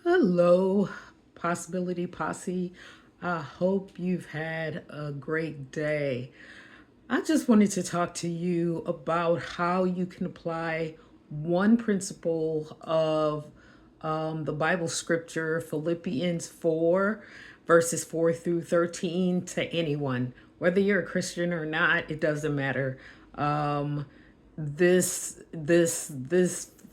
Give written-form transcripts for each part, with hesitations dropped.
Hello, Possibility Posse. I hope you've had a great day. I just wanted to talk to you about how you can apply one principle of the Bible scripture, Philippians 4, verses 4 through 13, to anyone. Whether you're a Christian or not, it doesn't matter. Um, these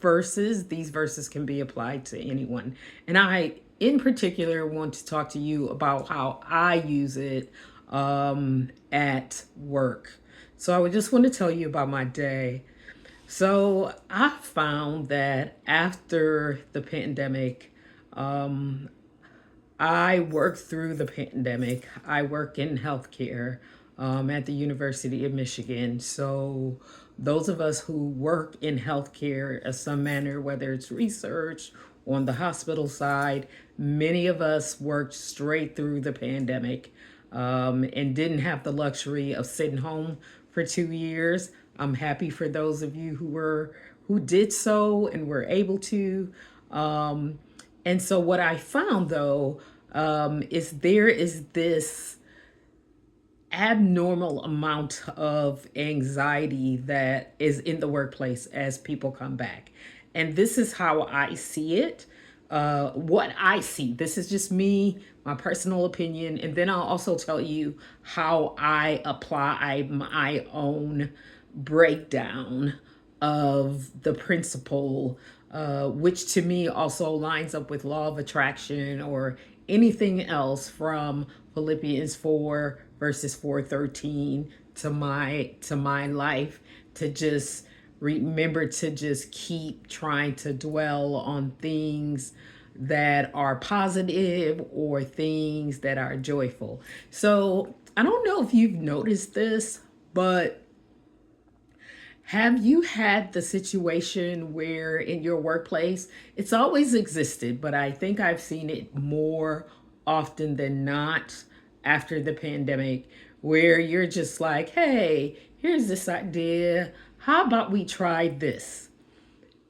verses can be applied to anyone. And I, in particular, want to talk to you about how I use it at work. So I would just want to tell you about my day. So I found that after the pandemic, I worked through the pandemic. I work in healthcare at the University of Michigan. So, those of us who work in healthcare of some manner, whether it's research on the hospital side, many of us worked straight through the pandemic and didn't have the luxury of sitting home for 2 years. I'm happy for those of you who did so and were able to. And so, what I found though is there is this abnormal amount of anxiety that is in the workplace as people come back. And this is how I see it. What I see, this is just me, my personal opinion. And then I'll also tell you how I apply my own breakdown of the principle, which to me also lines up with law of attraction or anything else from Philippians 4 verses 4:13 to my life, to just remember to just keep trying to dwell on things that are positive or things that are joyful. So I don't know if you've noticed this, but have you had the situation where in your workplace, it's always existed, but I think I've seen it more often than not after the pandemic, where you're just like, hey, here's this idea. How about we try this?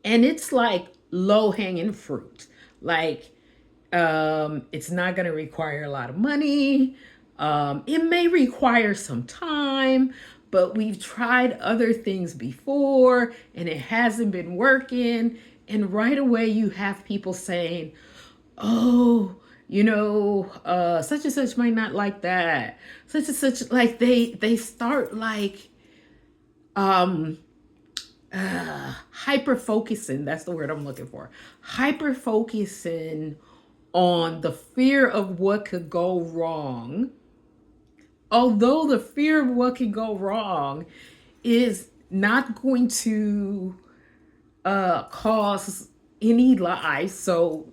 And it's like low hanging fruit. Like, it's not going to require a lot of money. It may require some time, but we've tried other things before and it hasn't been working. And right away, you have people saying, oh, such and such might not like that. Such and such, like they start like um hyper focusing. That's the word I'm looking for. Hyper focusing on the fear of what could go wrong, although the fear of what could go wrong is not going to cause any lives. So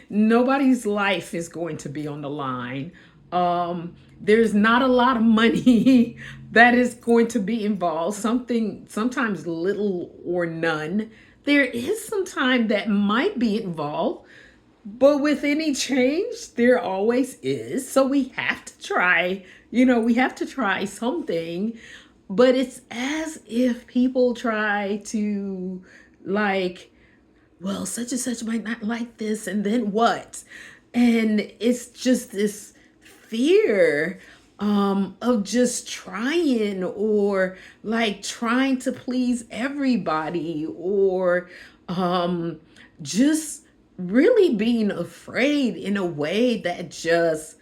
nobody's life is going to be on the line. There's not a lot of money that is going to be involved. Sometimes little or none. There is some time that might be involved, but with any change, there always is. So we have to try, we have to try something. But it's as if people try to, like, well, such and such might not like this, and then what? And it's just this fear of just trying, or like trying to please everybody, or just really being afraid in a way that just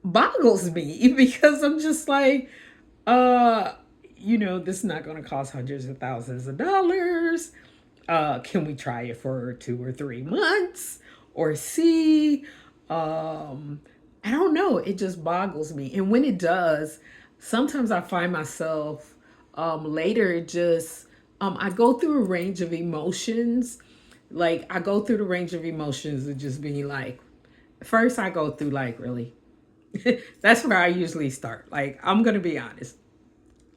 boggles me because I'm just like, uh, this is not going to cost hundreds of thousands of dollars. Can we try it for 2 or 3 months or see? I don't know. It just boggles me. And when it does, sometimes I find myself later just, I go through a range of emotions. Like, I go through the range of emotions of just being like, first, I go through like, really? That's where I usually start. Like, I'm going to be honest.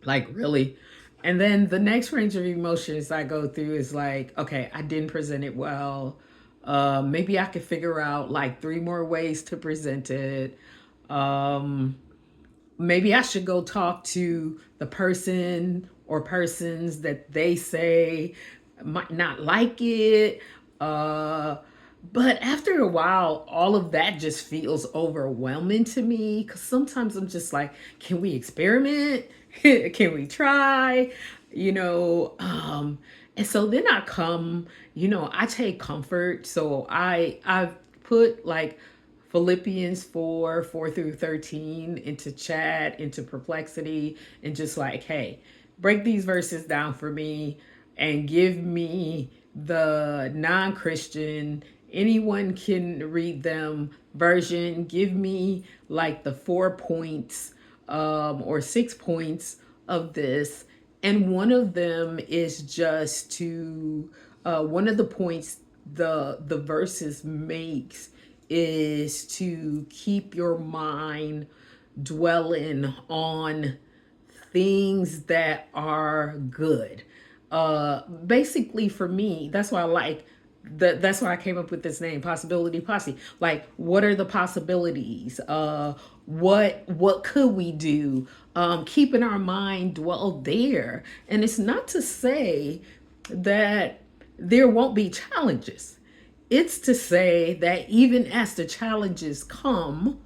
Like, really? And then the next range of emotions I go through is like, okay, I didn't present it well. Maybe I could figure out like 3 more ways to present it. Um, Maybe I should go talk to the person or persons that they say might not like it. But after a while, all of that just feels overwhelming to me because sometimes I'm just like, can we experiment? Can we try? You know, and so then I come, I take comfort. So I've put like Philippians 4, 4 through 13 into chat, into perplexity, and just like, hey, break these verses down for me and give me the non Christian, anyone can read them version. Give me like the 4 points or 6 points of this. And one of them is just to, one of the points the verses makes is to keep your mind dwelling on things that are good. Basically, for me, that's why I like that's why I came up with this name, Possibility Posse. Like, what are the possibilities? What could we do? Keeping our mind dwell there, and it's not to say that there won't be challenges. It's to say that even as the challenges come,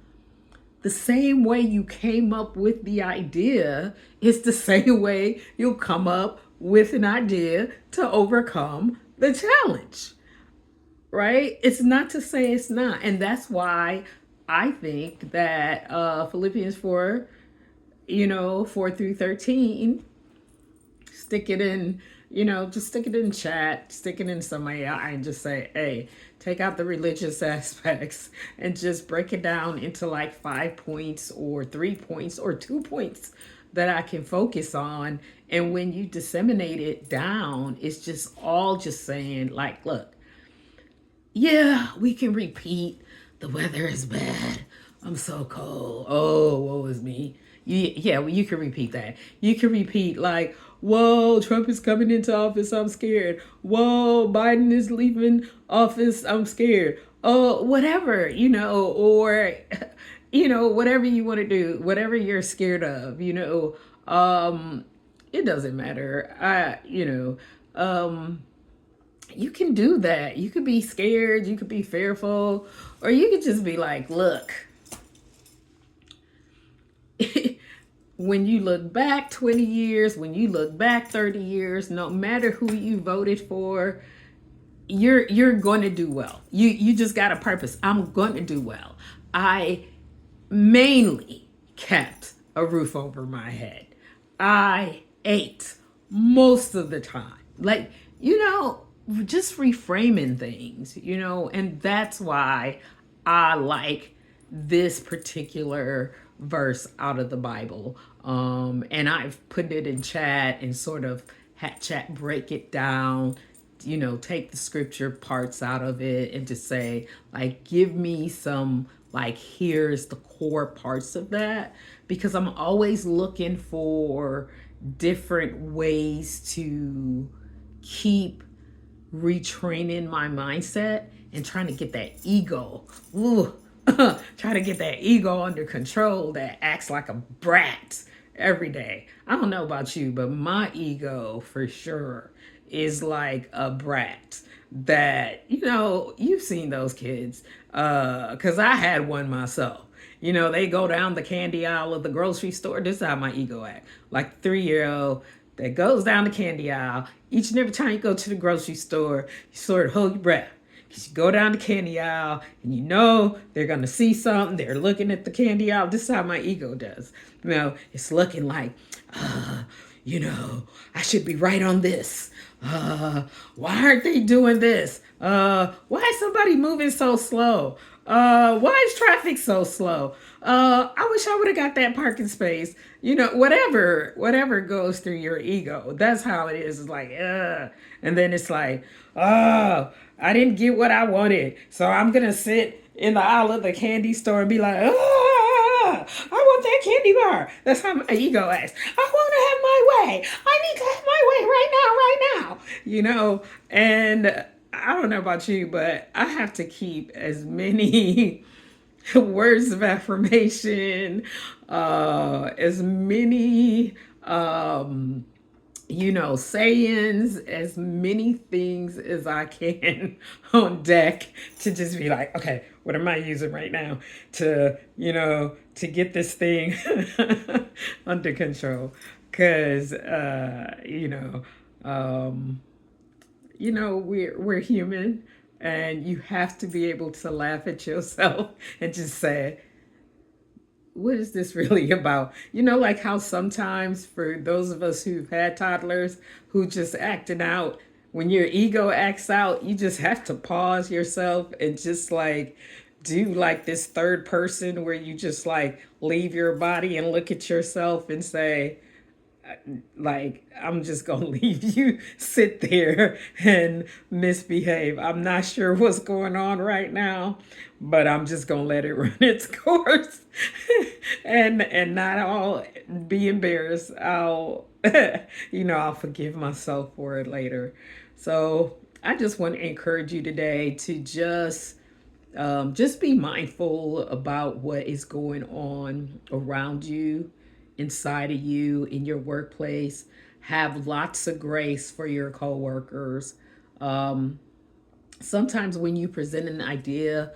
the same way you came up with the idea is the same way you'll come up with an idea to overcome the challenge, right? It's not to say it's not. And that's why I think that Philippians 4, 4 through 13, stick it in, just stick it in chat, stick it in some AI and just say, hey, take out the religious aspects and just break it down into like 5 points or 3 points or 2 points that I can focus on. And when you disseminate it down, it's just all just saying, like, look, yeah, we can repeat the weather is bad. I'm so cold. Oh, woe is me. Yeah, well, you can repeat that. You can repeat like, whoa, Trump is coming into office. I'm scared. Whoa, Biden is leaving office. I'm scared. Oh, whatever, or, whatever you want to do, whatever you're scared of, it doesn't matter. You can do that. You could be scared, you could be fearful, or you could just be like, look, when you look back 20 years, when you look back 30 years, no matter who you voted for, you're going to do well. You just got a purpose. I'm going to do well. I mainly kept a roof over my head. I ate most of the time. Like, just reframing things, and that's why I like this particular verse out of the Bible. And I've put it in chat and sort of had chat break it down, take the scripture parts out of it and just say, like, give me some, like, here's the core parts of that, because I'm always looking for different ways to keep retraining my mindset and trying to get that ego. Trying to get that ego under control that acts like a brat every day. I don't know about you, but my ego for sure is like a brat that, you've seen those kids, because I had one myself. They go down the candy aisle of the grocery store. This is how my ego act. Like 3-year-old that goes down the candy aisle. Each and every time you go to the grocery store, you sort of hold your breath. Because you go down the candy aisle and they're going to see something. They're looking at the candy aisle. This is how my ego does. It's looking like, I should be right on this. Why aren't they doing this? Why is somebody moving so slow? Why is traffic so slow? I wish I would have got that parking space. Whatever goes through your ego. That's how it is. It's like, and then it's like, oh, I didn't get what I wanted. So I'm going to sit in the aisle of the candy store and be like, I want that candy bar. That's how my ego acts. I want to have my way. I need to have my way right now. And I don't know about you, but I have to keep as many words of affirmation, as many sayings, as many things as I can on deck to just be like, okay, what am I using right now to get this thing under control? Because, um, we're human, and you have to be able to laugh at yourself and just say, what is this really about? Like how sometimes for those of us who've had toddlers who just acting out, when your ego acts out, you just have to pause yourself and just like do like this third person where you just like leave your body and look at yourself and say, like, I'm just gonna leave you sit there and misbehave. I'm not sure what's going on right now, but I'm just gonna let it run its course and not all be embarrassed. I'll forgive myself for it later. So I just want to encourage you today to just be mindful about what is going on around you, inside of you, in your workplace. Have lots of grace for your coworkers. Um, Sometimes when you present an idea,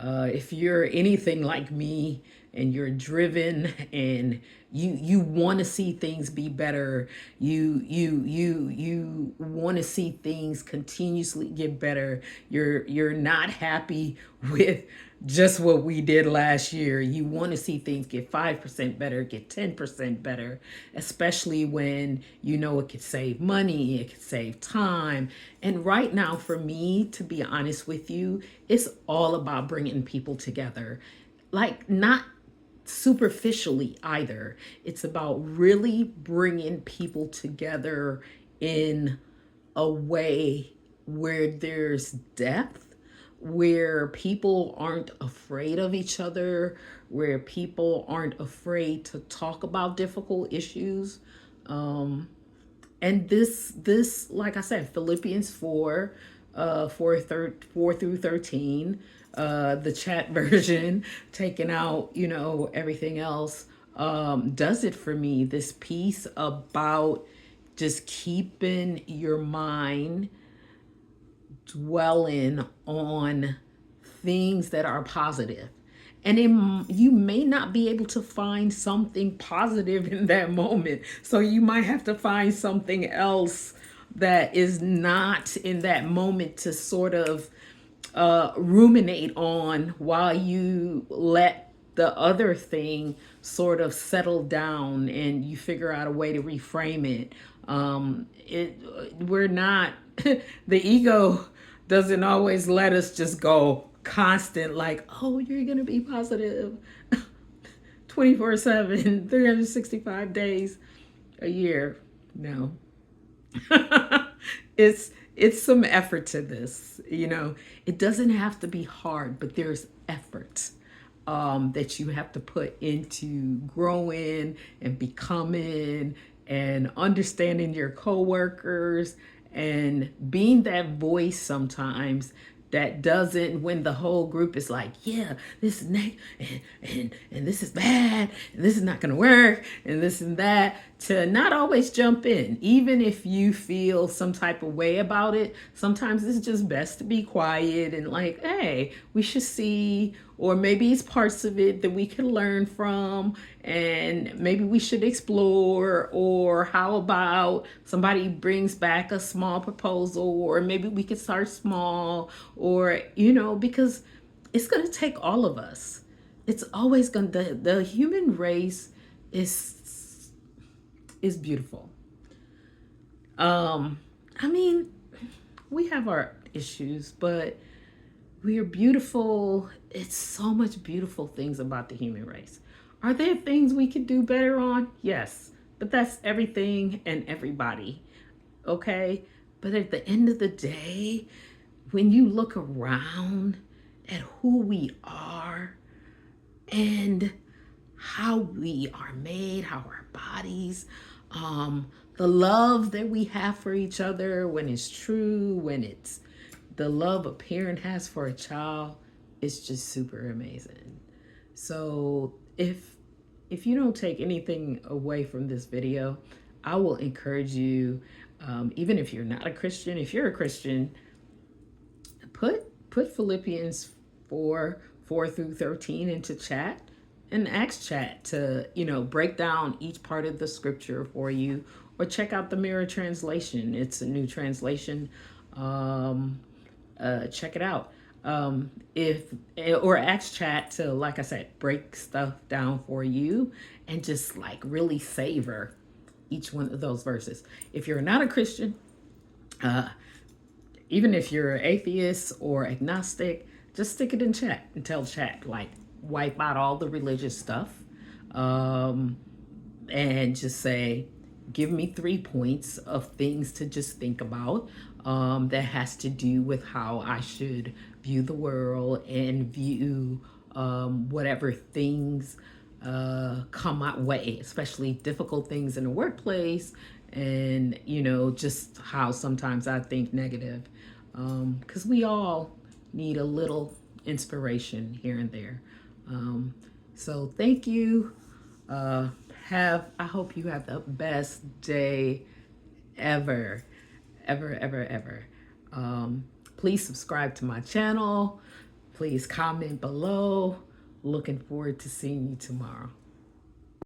if you're anything like me and you're driven and you want to see things be better, you want to see things continuously get better. You're not happy with just what we did last year. You want to see things get 5% better, get 10% better, especially when it could save money, it could save time. And right now, for me, to be honest with you, it's all about bringing people together. Like, not superficially either. It's about really bringing people together in a way where there's depth, where people aren't afraid of each other, where people aren't afraid to talk about difficult issues. And this, like I said, Philippians 4, 4 through 13, the chat version, taking out, everything else, does it for me. This piece about just keeping your mind dwelling on things that are positive. And you may not be able to find something positive in that moment. So you might have to find something else that is not in that moment to sort of ruminate on while you let the other thing sort of settle down and you figure out a way to reframe it. We're not, the ego doesn't always let us just go constant, like, oh, you're going to be positive 24/7, 365 days a year. No. it's some effort to this. It doesn't have to be hard, but there's effort that you have to put into growing and becoming and understanding your coworkers and being that voice sometimes that doesn't, when the whole group is like, yeah, this is and this is bad and this is not going to work and this and that, to not always jump in. Even if you feel some type of way about it, sometimes it's just best to be quiet and like, hey, we should see, or maybe it's parts of it that we can learn from and maybe we should explore. Or how about somebody brings back a small proposal, or maybe we could start small, or because it's going to take all of us. It's always going to, the human race is beautiful. I mean, we have our issues, but we are beautiful. It's so much beautiful things about the human race. Are there things we could do better on? Yes, but that's everything and everybody. Okay? But at the end of the day, when you look around at who we are and how we are made, how our bodies, the love that we have for each other, when it's true, when it's the love a parent has for a child, it's just super amazing. So if you don't take anything away from this video, I will encourage you, even if you're not a Christian, if you're a Christian, put Philippians 4 through 13 into chat and ask chat to, break down each part of the scripture for you, or check out the Mirror translation. It's a new translation. Check it out. If or ask chat to, like I said, break stuff down for you and just like really savor each one of those verses. If you're not a Christian, even if you're atheist or agnostic, just stick it in chat and tell chat, like, wipe out all the religious stuff, um, and just say, give me 3 points of things to just think about, that has to do with how I should view the world and view, whatever things come my way, especially difficult things in the workplace, and just how sometimes I think negative, because we all need a little inspiration here and there. So thank you. I hope you have the best day ever, ever, ever, ever. Please subscribe to my channel. Please comment below. Looking forward to seeing you tomorrow.